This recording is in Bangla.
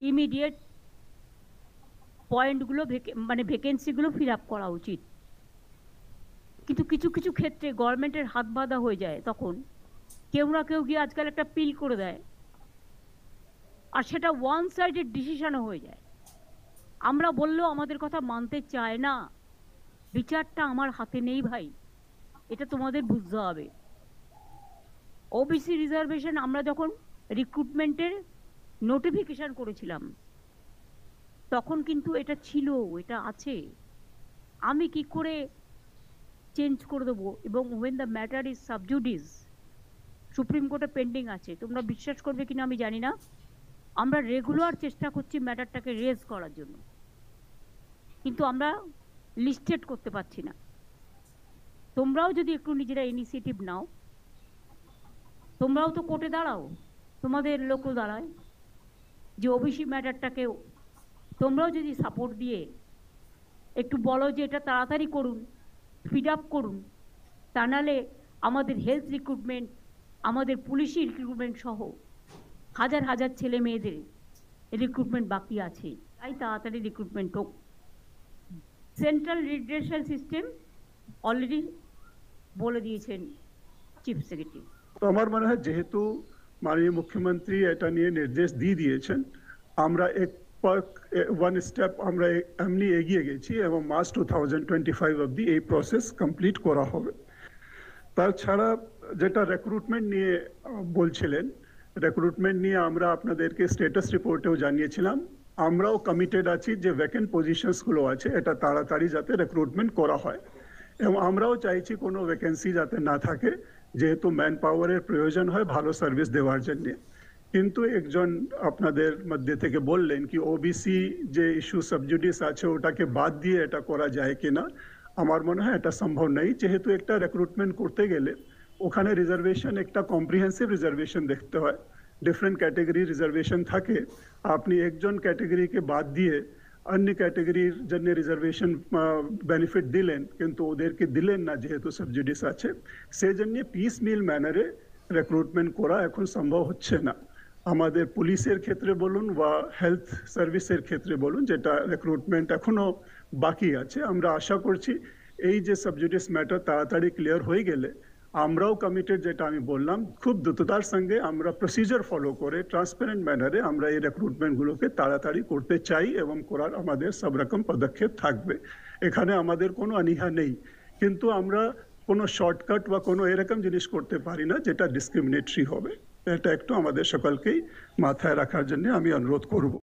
ইমিডিয়েট পয়েন্টগুলো মানে ভ্যাকেন্সিগুলো ফিল আপ করা উচিত। কিন্তু কিছু কিছু ক্ষেত্রে গভর্নমেন্টের হাত বাঁধা হয়ে যায়, তখন কেউ না কেউ গিয়ে আজকাল একটা পিল করে দেয়, আর সেটা ওয়ান সাইডেড ডিসিশনও হয়ে যায়। আমরা বললেও আমাদের কথা মানতে চায় না। বিচারটা আমার হাতে নেই ভাই, এটা তোমাদের বুঝতে হবে। ওবিসি রিজার্ভেশন আমরা যখন রিক্রুটমেন্টের নোটিফিকেশন করেছিলাম, তখন কিন্তু এটা ছিল, এটা আছে। আমি কি করে চেঞ্জ করে দেবো? এবং when the matter is sub judice, supreme কোর্টে পেন্ডিং আছে, তোমরা বিশ্বাস করবে কিনা আমি জানি না, আমরা রেগুলার চেষ্টা করছি ম্যাটারটাকে রেজ করার জন্য, কিন্তু আমরা লিস্টেড করতে পারছি না। তোমরাও যদি একটু নিজেরা ইনিশিয়েটিভ নাও, তোমরাও তো কোর্টে দাঁড়াও, তোমাদের লোকও দাঁড়ায়, যে ওবিসি ম্যাটারটাকে তোমরাও যদি সাপোর্ট দিয়ে একটু বলো যে এটা তাড়াতাড়ি করুন, স্পিড আপ করুন, তা নাহলে আমাদের হেলথ রিক্রুটমেন্ট, আমাদের পুলিশি রিক্রুটমেন্ট সহ হাজার হাজার ছেলে মেয়েদের রিক্রুটমেন্ট বাকি আছে। তাই তাড়াতাড়ি রিক্রুটমেন্ট হোক। সেন্ট্রাল রিড্রেসাল সিস্টেম অলরেডি বলে দিয়েছেন চিফ সেক্রেটারি। তো আমার মনে হয় যেহেতু মাননীয় মুখ্যমন্ত্রী এটা নিয়ে নির্দেশ দিয়ে দিয়েছেন, আমরা ওয়ান স্টেপ আমরা এমনি এগিয়ে গেছি এবং মার্চ 2025 অবধি এই প্রসেস কমপ্লিট করা হবে। তাছাড়া যেটা রিক্রুটমেন্ট নিয়ে বলছিলেন, রিক্রুটমেন্ট নিয়ে আমরা আপনাদেরকে স্ট্যাটাস রিপোর্টেও জানিয়েছিলাম, আমরাও কমিটেড আছি যে ভ্যাকেন্ট পজিশনসগুলো আছে এটা তাড়াতাড়ি যাতে রিক্রুটমেন্ট করা হয়, এবং আমরাও চাইছি কোনো ভ্যাকেন্সি যাতে না থাকে, যেহেতু ম্যান পাওয়ারের প্রয়োজন হয় ভালো সার্ভিস দেওয়ার জন্য। কিন্তু একজন আপনাদের মধ্যে থেকে বললেন কি ওবিসি যে ইস্যু সাবজুডিস আছে ওটাকে বাদ দিয়ে এটা করা যায় কিনা। আমার মনে হয় এটা সম্ভব নেই, যেহেতু একটা রিক্রুটমেন্ট করতে গেলে ওখানে রিজার্ভেশন একটা কম্প্রিহেন্সিভ রিজার্ভেশন দেখতে হয়, ডিফারেন্ট ক্যাটেগরি রিজার্ভেশন থাকে। আপনি একজন ক্যাটেগরিকে বাদ দিয়ে অন্য ক্যাটেগরির জন্য রিজার্ভেশন বেনিফিট দিলেন, কিন্তু ওদেরকে দিলেন না যেহেতু সাবজুডিস আছে, সেই জন্য পিস মিল ম্যানারে রিক্রুটমেন্ট করা এখন সম্ভব হচ্ছে না। আমাদের পুলিশের ক্ষেত্রে বলুন বা হেলথ সার্ভিসের ক্ষেত্রে বলুন, যেটা রিক্রুটমেন্ট এখনো বাকি আছে, আমরা আশা করছি এই যে সাবজুডিস ম্যাটার তাড়াতাড়ি ক্লিয়ার হয়ে গেলে আমরাও কমিটেড, যেটা আমি বললাম, খুব দ্রুততার সঙ্গে আমরা প্রসিজার ফলো করে ট্রান্সপারেন্ট ম্যানারে আমরা এই রিক্রুটমেন্টগুলোকে তাড়াতাড়ি করতে চাই এবং করার আমাদের সব রকম পদক্ষেপ থাকবে। এখানে আমাদের কোনো অনীহা নেই, কিন্তু আমরা কোনো শর্টকাট বা কোনো এরকম জিনিস করতে পারি না যেটা ডিসক্রিমিনেটরি হবে। এটা একটু আমাদের সকলকেই মাথায় রাখার জন্য আমি অনুরোধ করব।